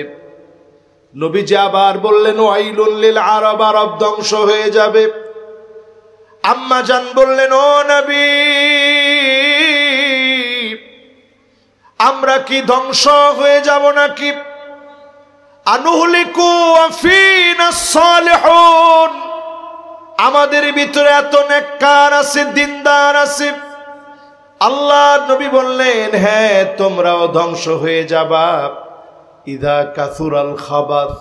নবীজি আবার বললেন, ওয়াইলুন লিল আরব, আরব ধ্বংস হয়ে যাবে। আম্মা জান বললেন, ও নবী, আমরা কি ধ্বংস হয়ে যাব নাকি? আনুহলিকু আফিনাস সালিহুন, আমাদের ভিতরে এত নেককার আছে, দিনদার আছে। আল্লাহ নবী বললেন, হ্যাঁ তোমরাও ধ্বংস হয়ে যাবা। ইদা কাসুরাল খাবাস,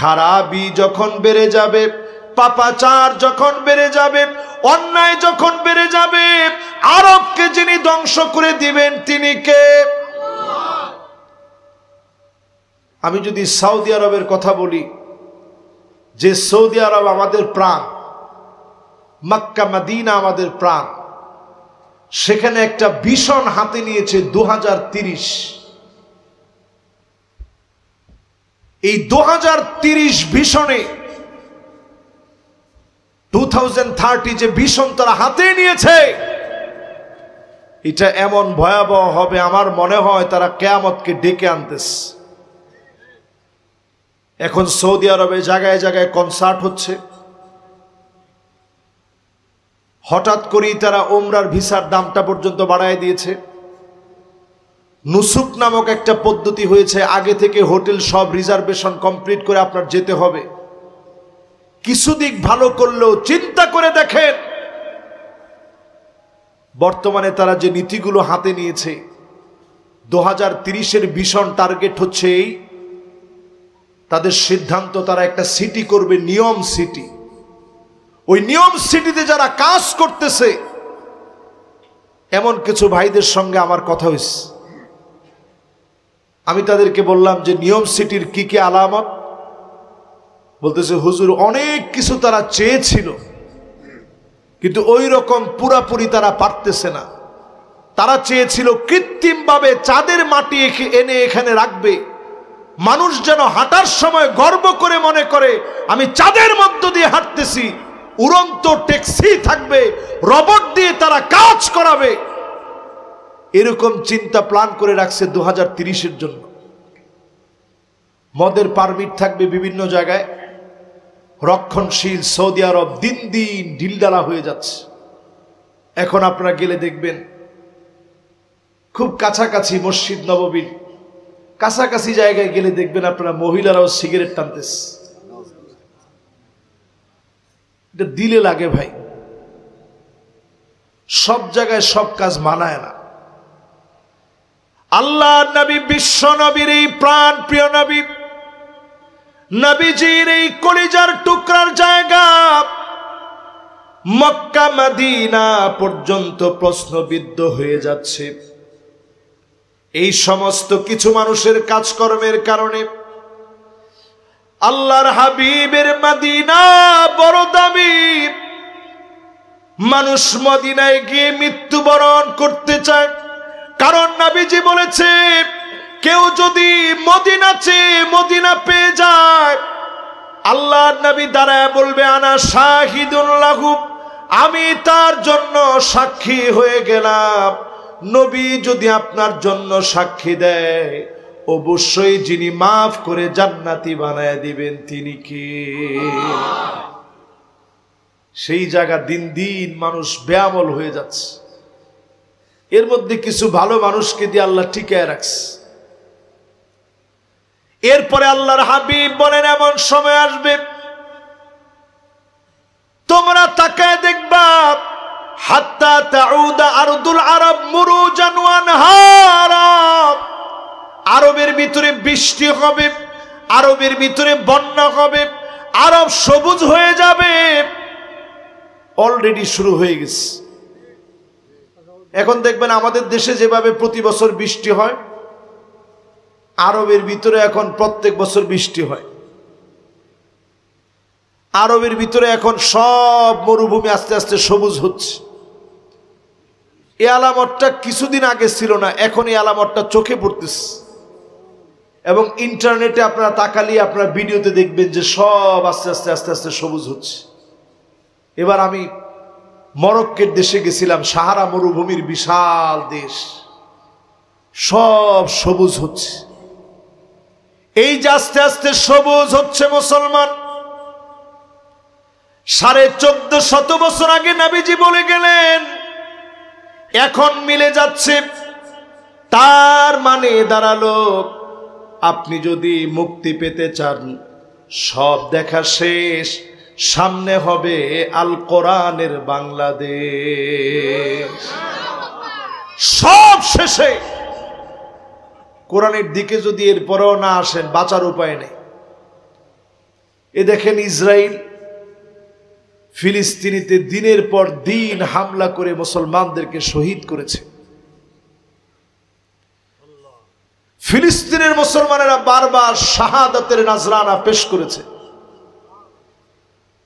খারাপি যখন বেড়ে যাবে, পাপাচার যখন বেড়ে যাবে, অন্যায় যখন বেড়ে যাবে, আরবকে যিনি ধ্বংস করে দিবেন তিনি কে? আমি যদি সৌদি আরবের কথা বলি, যে সৌদি আরব আমাদের প্রাণ, মক্কা মদিনা আমাদের প্রাণ, সেখানে একটা ভীষণ হাতে নিয়েছে 2030। এই 2030 ভীষণে 2030 যে ভীষণ তারা হাতে নিয়েছে, এটা এমন ভয়াবহ হবে, আমার মনে হয় তারা কিয়ামতকে ডেকে আনতেছে। এখন সৌদি আরবে জায়গায় জায়গায় কনসার্ট হচ্ছে। হঠাৎ করেই তারা ওমরার ভিসার দামটা পর্যন্ত বাড়ায় দিয়েছে। নুসুক নামক একটা পদ্ধতি হয়েছে, আগে থেকে হোটেল সব রিজার্ভেশন কমপ্লিট করে আপনার যেতে হবে। কিছু দিক ভালো করলেও চিন্তা করে দেখেন, বর্তমানে তারা যে নীতিগুলো হাতে নিয়েছে, 2030-এর ভীষণ টার্গেট হচ্ছে এই, তাদের সিদ্ধান্ত তারা একটা সিটি করবে, নিয়ম সিটি। ওই নিয়ম সিটিতে যারা কাজ করতেছে এমন কিছু ভাইদের সঙ্গে আমার কথা হয়েছে। আমি তাদেরকে বললাম যে নিয়ম সিটির কি কি আলামত? বলতেছে হুজুর অনেক কিছু তারা চেয়েছিল, কিন্তু ওই রকম পুরাপুরি তারা পারতেছে না। তারা চেয়েছিল কৃত্রিমভাবে চাঁদের মাটি এনে এখানে রাখবে, মানুষ যেন হাঁটার সময় গর্ব করে মনে করে আমি চাঁদের মধ্য দিয়ে হাঁটতেছি। উড়ন্ত ট্যাক্সি থাকবে, রোবট দিয়ে তারা কাজ করাবে, এরকম চিন্তা প্ল্যান করে রাখছে 2030-এর জন্য। মদের পারমিট থাকবে বিভিন্ন জায়গায়। রক্ষণশীল সৌদি আরব দিন দিন ঢিলঢালা হয়ে যাচ্ছে। এখন আপনারা গেলে দেখবেন খুব কাছাকাছি মসজিদ নববীর কাছাকাছি জায়গায় গেলে দেখবেন আপনারা মহিলারাও সিগারেট টানতেছে। এটা দিলে লাগে ভাই, সব জায়গায় সব কাজ মানায় না। আল্লাহ নবী, বিশ্ব নবীর এই প্রাণ প্রিয় নবী, নবীজির এই কলিজার টুকরার জায়গা মক্কা মদিনা পর্যন্ত প্রশ্নবিদ্ধ হয়ে যাচ্ছে। এই সমস্ত কিছু মানুষের কাজকর্মের কারণে আল্লাহর হাবিবের মদিনা বড় দামি। মানুষ মদিনায় গিয়ে মৃত্যুবরণ করতে চায়, কারণ নবীজি বলেছে কেউ যদি মদিনা চেয়ে মদিনা পেয়ে যায়, আল্লাহর নবী দাঁড়ায় বলবে আনা শাহিদুন লাহু, আমি তার জন্য সাক্ষী হয়ে গেলাম। নবী যদি আপনার জন্য সাক্ষী দেয়, অবশ্যই যিনি মাফ করে জান্নাতি বানায় দিবেন তিনি কে? সেই জায়গা দিন দিন মানুষ বেআমল হয়ে যাচ্ছে। এর মধ্যে কিছু ভালো মানুষকে দিয়ে আল্লাহ টিকায় রাখছে। এরপরে আল্লাহর হাবিব বলেন এমন সময় আসবে তোমরা তাকায় দেখবা হাত্তা তাউদা আরদুল আরব মুরুজান ওয়া আনহারা, আরবের ভিতরে বৃষ্টি হবে, আরবের ভিতরে বন্যা হবে, আরব সবুজ হয়ে যাবে। অলরেডি শুরু হয়ে গেছে। এখন দেখবেন আমাদের দেশে যেভাবে প্রতি বছর বৃষ্টি হয়, আরবের ভিতরে এখন প্রত্যেক বছর বৃষ্টি হয়। আরবের ভিতরে এখন সব মরুভূমি আস্তে আস্তে সবুজ হচ্ছে। এই আলামতটা কিছুদিন আগে ছিল না, এখন এই আলামতটা চোখে পড়তেছে। এবং ইন্টারনেটে আপনারা তাকালে আপনারা ভিডিওতে দেখবেন যে সব আস্তে আস্তে আস্তে আস্তে সবুজ হচ্ছে। এবার আমি মরক্কোর দেশে গেছিলাম, সাহারা মরুভূমির বিশাল দেশ, সব সবুজ হচ্ছে। এই যে আস্তে আস্তে সবুজ হচ্ছে মুসলমান, 1450 বছর আগে নবীজি বলে গেলেন এখন মিলে যাচ্ছে। তার মানে দাঁড়ালো আপনি যদি মুক্তি পেতে চান, সব দেখা শেষ, সামনে হবে আল কোরআনের বাংলাদেশ। সব শেষে কোরআনের দিকে যদি এরপরেও না আসেন, বাঁচার উপায় নেই। এ দেখেন ইসরায়েল ফিলিস্তিনিতে দিনের পর দিন হামলা করে মুসলমানদেরকে শহীদ করেছে। ফিলিস্তিনের মুসলমানেরা বারবার শাহাদাতের নাজরানা পেশ করেছে।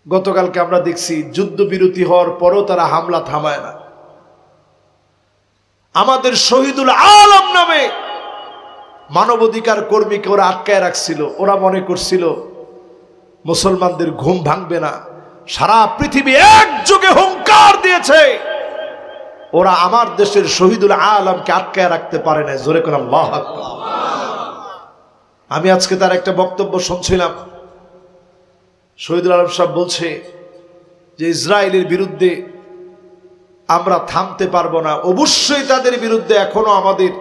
গতকালকে আমরা দেখছি যুদ্ধবিরতি হওয়ার পরও তারা হামলা থামায় না। আমাদের শহীদুল আলম নামে মানবাধিকার কর্মীকে ওরা আটকায় রাখছিল। ওরা মনে করছিল মুসলমানদের ঘুম ভাঙবে না। সারা পৃথিবী একযোগে হুঙ্কার দিয়েছে ওরা আমার দেশের শহীদুল আলমকে আটকায় রাখতে পারে না। জোরে করে আল্লাহু আকবার। আমি আজকে তার একটা বক্তব্য শুনছিলাম। শহীদুল আলম সাহেব বলছে যে ইসরায়েলের বিরুদ্ধে আমরা থামতে পারবো না, অবশ্যই তাদের বিরুদ্ধে এখনো আমাদের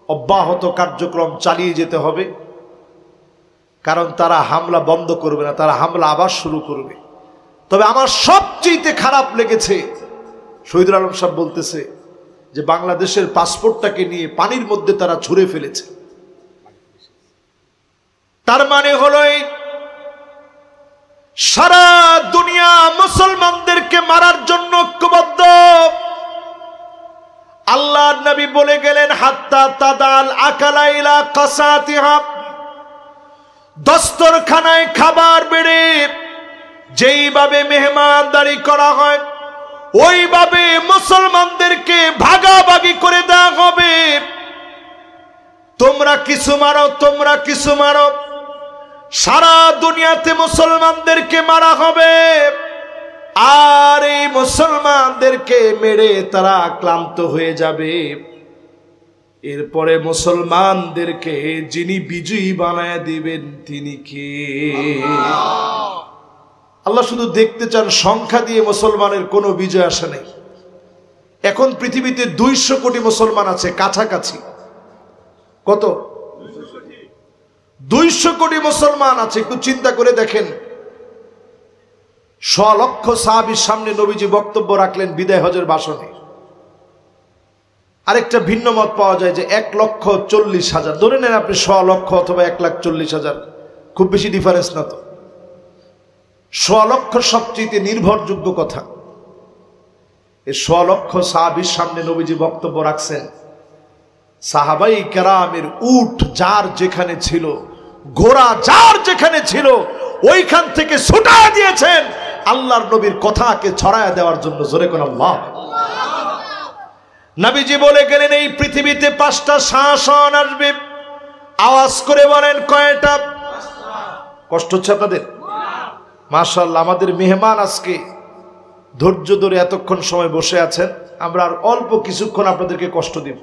অব্যাহত কার্যক্রম চালিয়ে যেতে হবে, কারণ তারা হামলা বন্ধ করবে না, তারা হামলা আবার শুরু করবে। তবে আমার সবচেয়ে খারাপ লেগেছে, শহীদুল আলম সাহেব বলতেছে যে বাংলাদেশের পাসপোর্টটাকে নিয়ে পানির মধ্যে তারা ছুঁড়ে ফেলেছে। তার মানে হলো সারা দুনিয়া মুসলমানদেরকে মারার জন্য ঐক্যবদ্ধ। আল্লাহর নবী বলে গেলেন হাত্তা তাদাল আকালাইলা কাসাতিহা, দস্তরখানায় খাবার বেড়ে যেইভাবে মেহমানদারি করা হয় ওইভাবে মুসলমানদেরকে ভাগাভাগি করে দেওয়া হবে। তোমরা কিছু মারো, তোমরা কিছু মারো, সারা দুনিয়াতে মুসলমানদেরকে মারা হবে। আর এই মুসলমানদেরকে মেরে তারা ক্লান্ত হয়ে যাবে। এরপরে মুসলমানদেরকে যিনি বিজয়ী বানায় দিবেন তিনি কে? আল্লাহ শুধু দেখতে চান সংখ্যা দিয়ে মুসলমানের কোনো বিজয় আসে নাই। এখন পৃথিবীতে 200 কোটি মুসলমান আছে কাছাকাছি। কত? 200 কোটি মুসলমান আছে। একটু চিন্তা করে দেখেন, 100 লক্ষ সাহাবীর সামনে নবীজি বক্তব্য রাখলেন বিদায় হজের ভাষণে। আরেকটা ভিন্ন মত পাওয়া যায় যে 1,40,000। ধরে নেন আপনি 100 লক্ষ অথবা 1,40,000, খুব বেশি ডিফারেন্স না তো। 100 লক্ষ সবচেয়ে নির্ভরযোগ্য কথা। এই 100 লক্ষ সাহাবীর সামনে নবীজি বক্তব্য রাখছেন। সাহাবাই কেরামের উট যার যেখানে ছিল, ঘোড়া যার যেখানে ছিল, ওইখান থেকে ছুটা দিয়েছেন আল্লাহর নবীর কথাকে ছড়ায় দেওয়ার জন্য। জোরে কোন আল্লাহ। নবীজি বলে গেলেন এই পৃথিবীতে 5টা শাসন আসবে। আওয়াজ করে বলেন কয়টা? কষ্ট হচ্ছে আপনাদের? মাশাআল্লাহ, আমাদের মেহমান আজকে ধৈর্য ধরে এতক্ষণ সময় বসে আছেন। আমরা আর অল্প কিছুক্ষণ আপনাদেরকে কষ্ট দিব।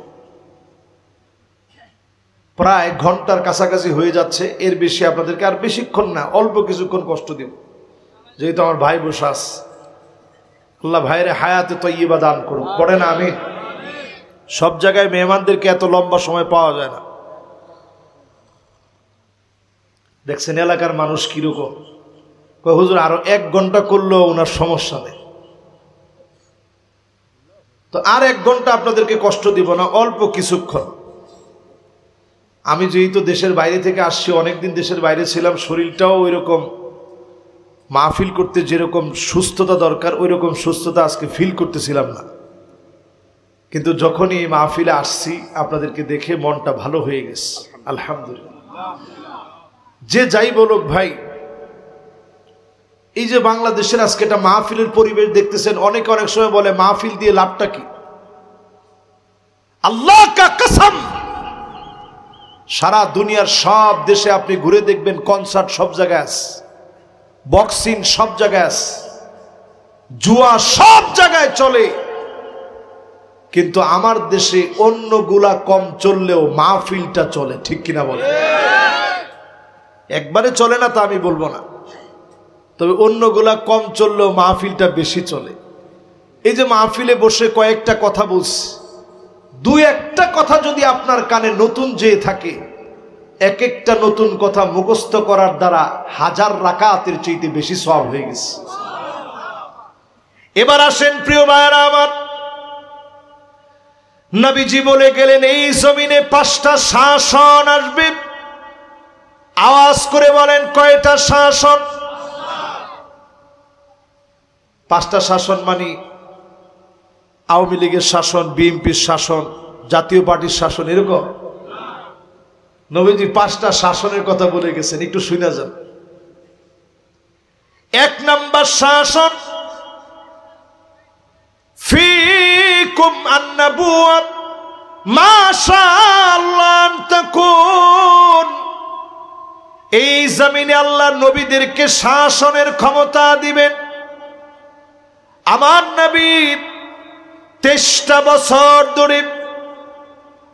প্রায় ঘন্টার কাছাকাছি হয়ে যাচ্ছে, এর বেশি আপনাদেরকে আর বেশিক্ষণ না, অল্প কিছুক্ষণ কষ্ট দিব। যেহেতু আমার ভাই বসে আছে, আল্লাহ ভাইয়ের হায়াতে তয়্যিবা দান করুন। পড়ে না আমিন। সব জায়গায় মেহমানদেরকে এত লম্বা সময় পাওয়া যায় না। দেখছেন এলাকার মানুষ কিরকম, হুজুর আরো 1 ঘন্টা করলেও ওনার সমস্যা নেই। তো আর 1 ঘন্টা আপনাদেরকে কষ্ট দিব না, অল্প কিছুক্ষণ। আমি যেহেতু দেশের বাইরে থেকে আসছি, অনেকদিন দেশের বাইরে ছিলাম, শরীরটাও ওই রকম মাহফিল করতে যেরকম সুস্থতা দরকার ওই রকম সুস্থতা আজকে ফিল করতেছিলাম না। কিন্তু যখনই এই মাহফিলে আসছি আপনাদেরকে দেখে মনটা ভালো হয়ে গেছে, আলহামদুলিল্লাহ। যে যাই বলুক ভাই, এই যে বাংলাদেশের আজকে একটা মাহফিলের পরিবেশ দেখতেছেন, অনেকে অনেক সময় বলে মাহফিল দিয়ে লাভটা কি? আল্লাহ কা কসম, সারা দুনিয়ার সব দেশে আপনি ঘুরে দেখবেন কনসার্ট সব জায়গায় আছে, বক্সিং সব জায়গায় আছে, জুয়া সব জায়গায় চলে। কিন্তু আমার দেশে অন্যগুলা কম চললেও মাহফিলটা চলে, ঠিক কিনা বলে? একবারে চলে না তা আমি বলবো না, তবে অন্যগুলা কম চললেও মাহফিলটা বেশি চলে। এই যে মাহফিলে বসে কয়েকটা কথা বলছি, 2-1টা কথা যদি আপনার কানে নতুন যেয়ে থাকে, এক একটা নতুন কথা মুখস্থ করার দ্বারা 1000 রাকাতের চাইতে বেশি সওয়াব হয়ে গেছে। এবার আসেন প্রিয় ভাইরা আমার, নবীজি বলে গেলেন এই জমিনে 5টা শাসন আসবে। আওয়াজ করে বলেন কয়টা শাসন? 5টা শাসন মানে আওয়ামী লীগের শাসন, বিএনপির শাসন, জাতীয় পার্টির শাসন, এরকম নবীজি 5টা শাসনের কথা বলে গেছেন, একটু শুনে যান। 1 নাম্বার শাসন, ফিকুম আন-নবুওয়া মাশাআল্লাহ তাকুন। এই জমিনে আল্লাহ নবীদেরকে শাসনের ক্ষমতা দিবেন। আমার নবী 23টা বছর ধরে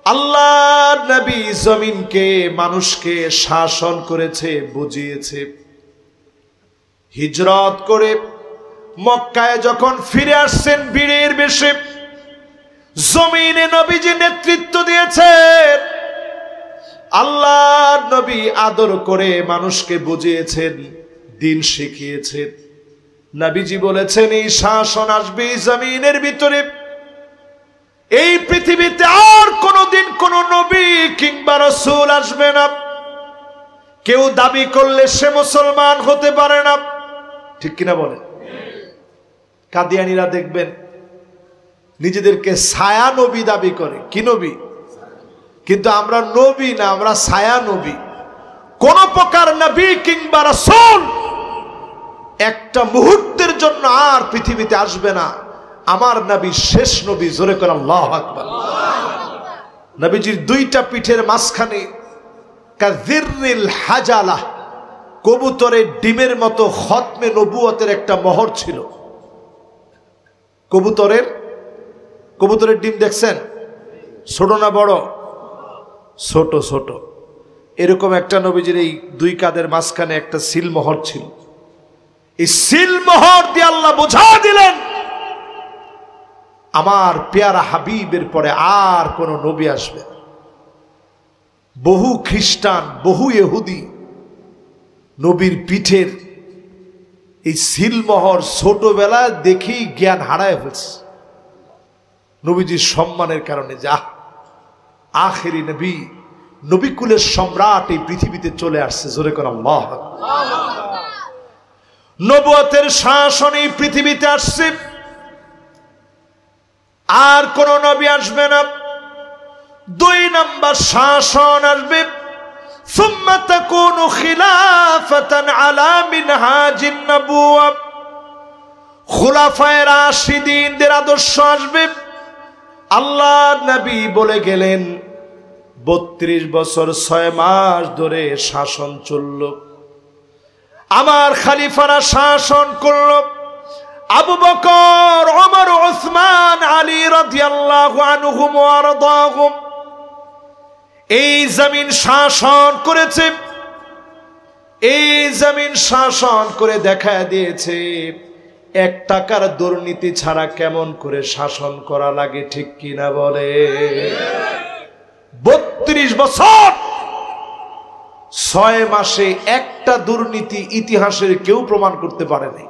আল্লাহর নবী জমিনকে মানুষকে শাসন করেছে, বুঝিয়েছে। হিজরত করে মক্কায় যখন ফিরে আসছেন বীরের বেশে, জমিনে নবীজি নেতৃত্ব দিয়েছেন। আল্লাহর নবী আদর করে মানুষকে বুঝিয়েছেন, দিন শিখিয়েছেন। নবীজি বলেছেন এই শাসন আসবে জমিনের ভিতরে, এই পৃথিবীতে আর কোনদিন কোন নবী কিংবা রাসূল আসবে না। কেউ দাবি করলে সে মুসলমান হতে পারে না, ঠিক কিনা বলে? কাদিয়ানীরা দেখবেন নিজেদেরকে ছায়া নবী দাবি করে। কি নবী? কিন্তু আমরা নবী না, আমরা ছায়া নবী। কোন প্রকার নবী কিংবা রাসূল একটা মুহূর্তের জন্য আর পৃথিবীতে আসবে না। আমার নবী শেষ নবী। জোরে করে আল্লাহু আকবার। নবীজির দুইটা পিঠের মাঝখানে কাযিররিল হাজালা, কবুতরের ডিমের মতো খতমে নবুয়তের একটা মোহর ছিল। কবুতরের ডিম দেখছেন? ছোট না বড়? ছোট ছোট। এরকম একটা নবীজির এই দুই কাঁধের মাঝখানে একটা সিল মোহর ছিল। এই সিল মোহর দিয়ে আল্লাহ বোঝা দিলেন আমার পেয়ারা হাবিবের পরে আর কোন নবী আসবে না। বহু খ্রিস্টান, বহু ইহুদি নবীর পিঠের এই সিলমোহর ছোটবেলা দেখেই জ্ঞান হারায় ফেলছে। নবীজির সম্মানের কারণে যা আখেরি নবী, নবীকুলের সম্রাট এই পৃথিবীতে চলে আসছে। জোরে করে আল্লাহু আকবার। নবুয়তের শাসন এই পৃথিবীতে আসছে, আর কোন নবী আসবে না। 2 নাম্বার শাসন আসবে, সুম্মা তাকুনু খিলাফাতান আলা মিনহাজিন নবুওয়া। খুলাফায়ে রাশিদিনদের আদর্শ আসবে। আল্লাহর নবী বলে গেলেন 32 বছর 6 মাস ধরে শাসন চলল। আমার খলিফারা শাসন করল। আবু বকর, ওমর, উসমান, আলী রাদিয়াল্লাহু আনহুম ওয়া আরদাহুম এই জমিন শাসন করেছে। এই জমিন শাসন করে দেখা দিয়েছে 1 টাকার দুর্নীতি ছাড়া কেমন করে শাসন করা লাগে, ঠিক কিনা বলে? 32 বছর 6 মাসে একটা দুর্নীতি ইতিহাসের কেউ প্রমাণ করতে পারে নাই।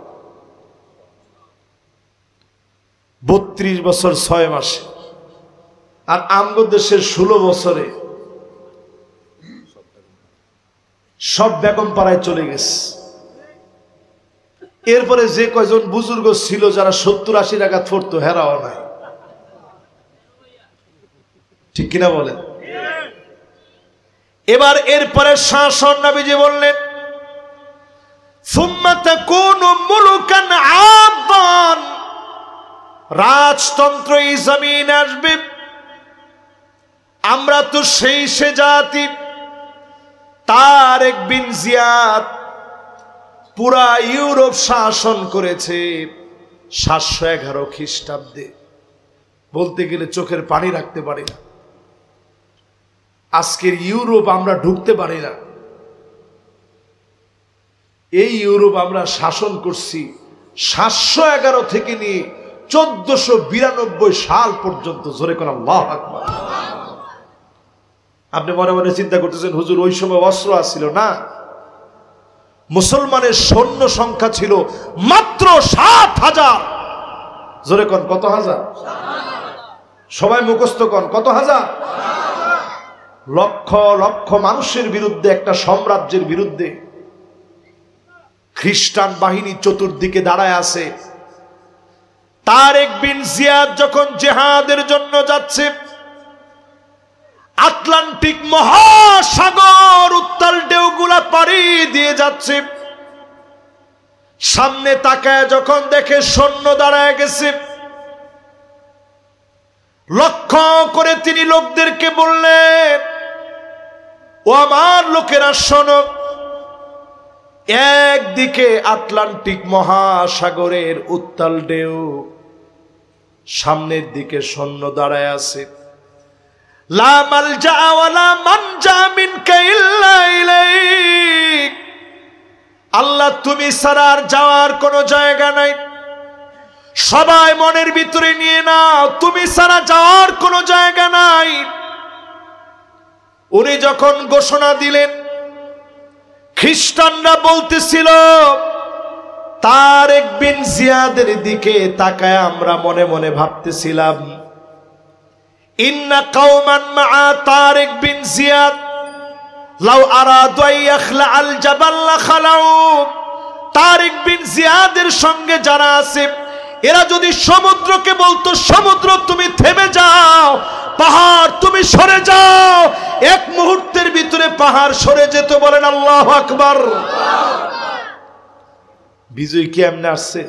32 বছর 6 মাসে। আর আমগো দেশের 16 বছরে সব বেগম পাড়ায় চলে গেছে। এরপরে যে কয়জন বুজুর্গ ছিল যারা 70-80 টাকা পড়তো, হেরাও নাই, ঠিক কিনা বলেন? এবার এরপরে শাসন নবীজি বললেন সুম্মা তাকুনু মুলুকান আদান, রাজতন্ত্র এই জমিন আসবে। আমরা তো সেই সে জাতি। তারেক বিন জিয়াদ পুরা ইউরোপ শাসন করেছে 711 খ্রিস্টাব্দে। বলতে গেলে চোখের পানি রাখতে পারি না। আজকের ইউরোপ আমরা ঢুকতে পারি না। এই ইউরোপ আমরা শাসন করছি 711 থেকে নিয়ে 1492 সাল পর্যন্ত। জোরে করে আল্লাহু আকবার। আপনি মনে মনে চিন্তা করতেছেন হুজুর ওই সময় অস্ত্র আসছিল না, মুসলমানের সৈন্য সংখ্যা ছিল মাত্র 7,000। জোরে কোন কত হাজার? সবাই মুখস্থ কোন কত হাজার? লক্ষ লক্ষ মানুষের বিরুদ্ধে, একটা সাম্রাজ্যের বিরুদ্ধে খ্রিস্টান বাহিনী চতুর্দিকে দাঁড়ায় আছে। তারেক বিন জিয়াদ যখন জিহাদের জন্য যাচ্ছে, আটলান্টিক মহাসাগর উত্তাল ঢেউগুলা পাড়ি দিয়ে যাচ্ছে, সামনে তাকায় যখন দেখে সৈন্য দাঁড়ায় গেছে, লক্ষ্য করে তিনি লোকদেরকে বললেন, ও আমার লোকেরা শোনো, একদিকে আটলান্টিক মহাসাগরের উত্তাল ঢেউ, সামনের দিকে সৈন্য দাঁড়ায় আছে। লা মালজা ওয়ালা মানজা মিনকা ইল্লা ইলাইক, আল্লাহ তুমি ছাড়া আর যাওয়ার কোনো জায়গা নাই, সবাই মনের ভিতরে নিয়ে নাও তুমি ছাড়া যাওয়ার কোনো জায়গা নাই। উনি যখন ঘোষণা দিলেন, খ্রিস্টানরা বলতেছিল তারেক বিন জিয়াদের দিকে তাকায় আমরা মনে মনে ভাবতেছিলাম, ইন্না কওমান মা তারেক বিন জিয়াদ লাউ আরাদু আন ইয়াখলা আল জাবাল লাখালাউ। তারেক বিন জিয়াদের সঙ্গে যারা আছে এরা যদি সমুদ্রকে বলতো সমুদ্র তুমি থেমে যাও, পাহাড় তুমি সরে যাও, এক মুহূর্তের ভিতরে পাহাড় সরে যেত। বলেন আল্লাহু আকবার। বিজয় কি এমনি আসছে?